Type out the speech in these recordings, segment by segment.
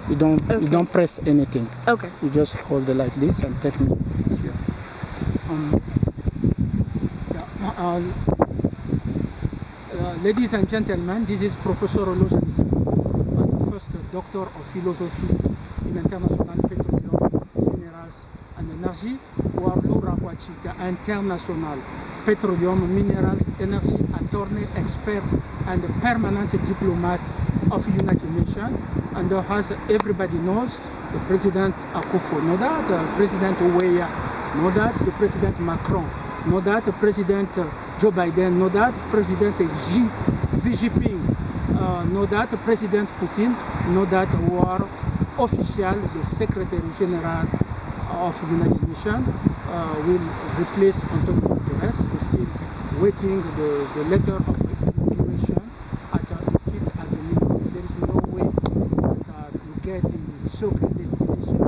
You don't press anything. Okay. You just hold it like this and take me here. Ladies and gentlemen, this is Professor Oloja Nisa, the first doctor of philosophy in international petroleum, minerals and energy, or Laura Kwachita, international petroleum, minerals, energy attorney, expert and permanent diplomat of the United Nations. And as everybody knows, the President Akufo know that, President Weah know that, the President Macron know that, the President Joe Biden know that, President Xi Jinping know that, President Putin know that, who are official, the Secretary General of the United Nations will replace Antonio Guterres. We're still waiting the letter of inauguration at the seat at the minimum. There is no way that we get in secret destination.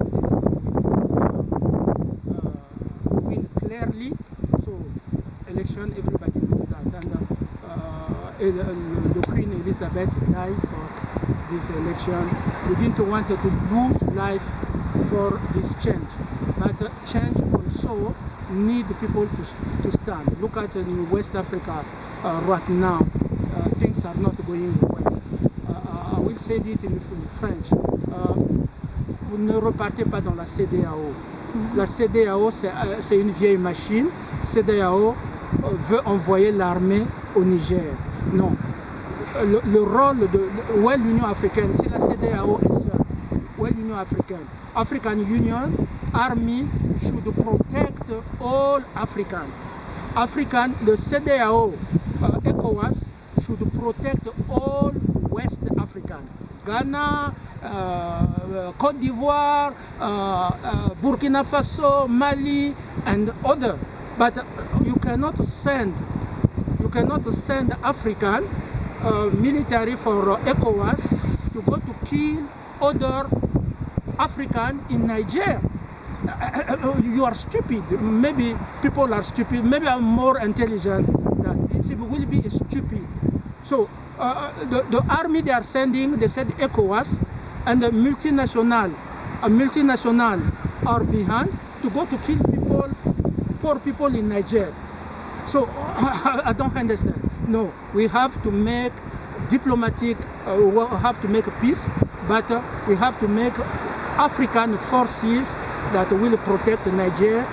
Win clearly. So election, everybody knows that. And the Queen Elizabeth died for this election. We didn't want to lose life for this change. But change also need people to stand. Look at in West Africa right now, things are not going well. I will say it in French. Vous ne repartez pas dans la CEDEAO. La CEDEAO, c'est une vieille machine. CEDEAO veut envoyer l'armée au Niger. Non. Le rôle de où est l'Union africaine, si la CEDEAO est seule, où est l'Union africaine? African Union Army should protect all African. The CEDEAO, ECOWAS, should protect all West African. Ghana, Côte d'Ivoire, Burkina Faso, Mali, and other. But you cannot send African military for ECOWAS to go to kill other African in Niger. You are stupid. Maybe people are stupid. Maybe I'm more intelligent than it will be stupid. So the army they are sending, they said ECOWAS, and the multinational are behind to go to kill people, poor people in Niger. So I don't understand. No, we have to make diplomatic, we have to make peace, but we have to make African forces that will protect Nigeria,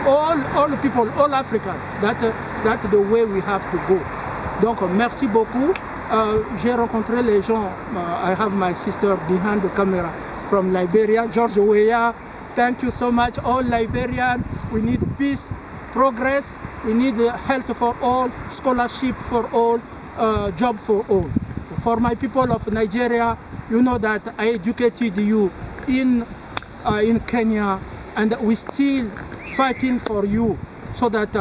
all people, all Africa. That's the way we have to go. Donc merci beaucoup. J'ai rencontré les gens. I have my sister behind the camera from Liberia, George Weah. Thank you so much, all Liberian. We need peace, progress. We need health for all, scholarship for all, job for all. For my people of Nigeria, you know that I educated you in Kenya, and we still fighting for you so that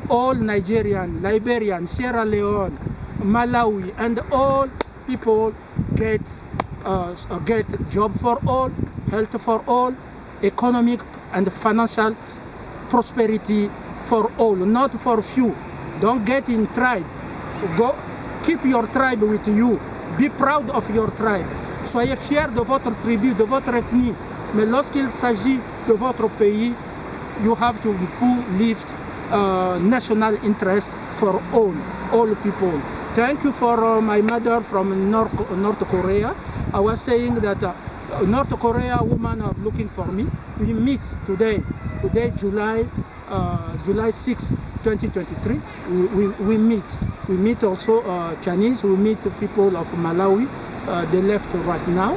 all Nigerian, Liberian, Sierra Leone, Malawi, and all people get job for all, health for all, economic and financial prosperity for all, not for few. Don't get in tribe. Go, keep your tribe with you. Be proud of your tribe. Soyez fiers de votre tribu, de votre ethnie. Mais lorsqu'il s'agit de votre pays, you have to lift national interest for all people. Thank you for my mother from North Korea. I was saying that North Korea women are looking for me. We meet today July 6, 2023. We meet also Chinese. We meet people of Malawi. They left right now.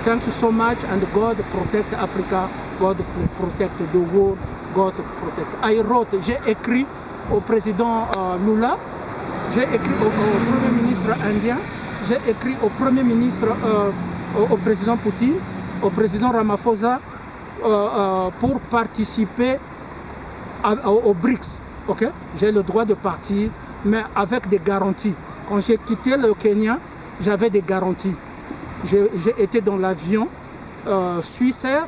Thank you so much, and God protect Africa. God protect the world. God protect. J'ai écrit au président Lula. J'ai écrit au Premier ministre indien. J'ai écrit au Premier ministre, au président Poutine, au président Ramaphosa pour participer au BRICS. Okay? J'ai le droit de partir, mais avec des garanties. Quand j'ai quitté le Kenya, j'avais des garanties. J'ai été dans l'avion Suissair.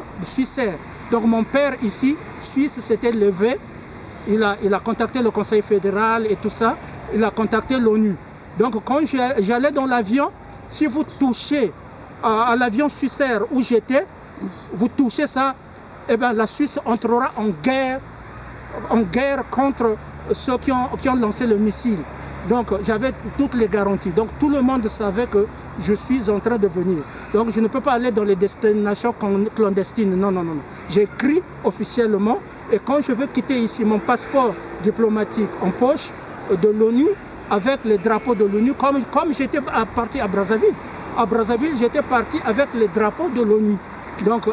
Donc mon père ici, Suisse, s'était levé. Il a contacté le Conseil fédéral et tout ça. Il a contacté l'ONU. Donc quand j'allais dans l'avion, si vous touchez à l'avion Suissair où j'étais, vous touchez ça, eh bien, la Suisse entrera en guerre contre ceux qui ont lancé le missile. Donc j'avais toutes les garanties. Donc tout le monde savait que je suis en train de venir. Donc je ne peux pas aller dans les destinations clandestines. Non, non, non, non. J'ai écrit officiellement et quand je veux quitter ici, mon passeport diplomatique en poche de l'ONU, avec les drapeaux de l'ONU, comme j'étais parti à Brazzaville. À Brazzaville, j'étais parti avec les drapeaux de l'ONU. Donc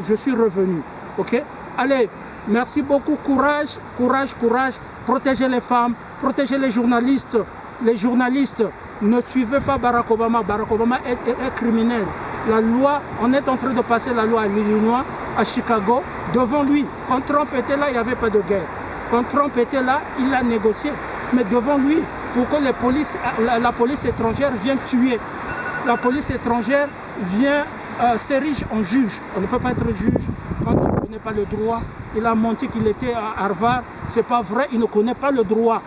je suis revenu. Ok? Allez, merci beaucoup. Courage, courage, courage. Protégez les femmes, protégez les journalistes. Les journalistes, ne suivez pas Barack Obama. Barack Obama est criminel. La loi, on est en train de passer la loi à l'Illinois, à Chicago, devant lui. Quand Trump était là, il n'y avait pas de guerre. Quand Trump était là, il a négocié. Mais devant lui, pour que la police étrangère vienne tuer. La police étrangère vient s'érige en juge. On ne peut pas être juge quand on ne connaît pas le droit. Il a menti qu'il était à Harvard. Ce n'est pas vrai, il ne connaît pas le droit.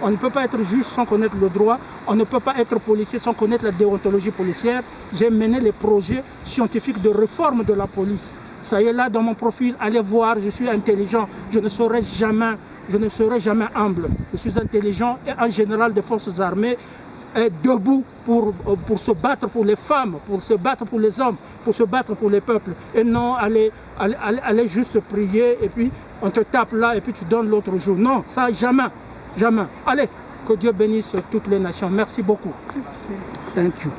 On ne peut pas être juge sans connaître le droit. On ne peut pas être policier sans connaître la déontologie policière. J'ai mené les projets scientifiques de réforme de la police. Ça y est là dans mon profil, allez voir, je suis intelligent. Je ne serai jamais humble. Je suis intelligent et un général des forces armées est debout pour se battre pour les femmes, pour se battre pour les hommes, pour se battre pour les peuples. Et non aller juste prier et puis on te tape là et puis tu donnes l'autre jour. Non, ça jamais, jamais. Allez, que Dieu bénisse toutes les nations. Merci beaucoup. Merci. Thank you.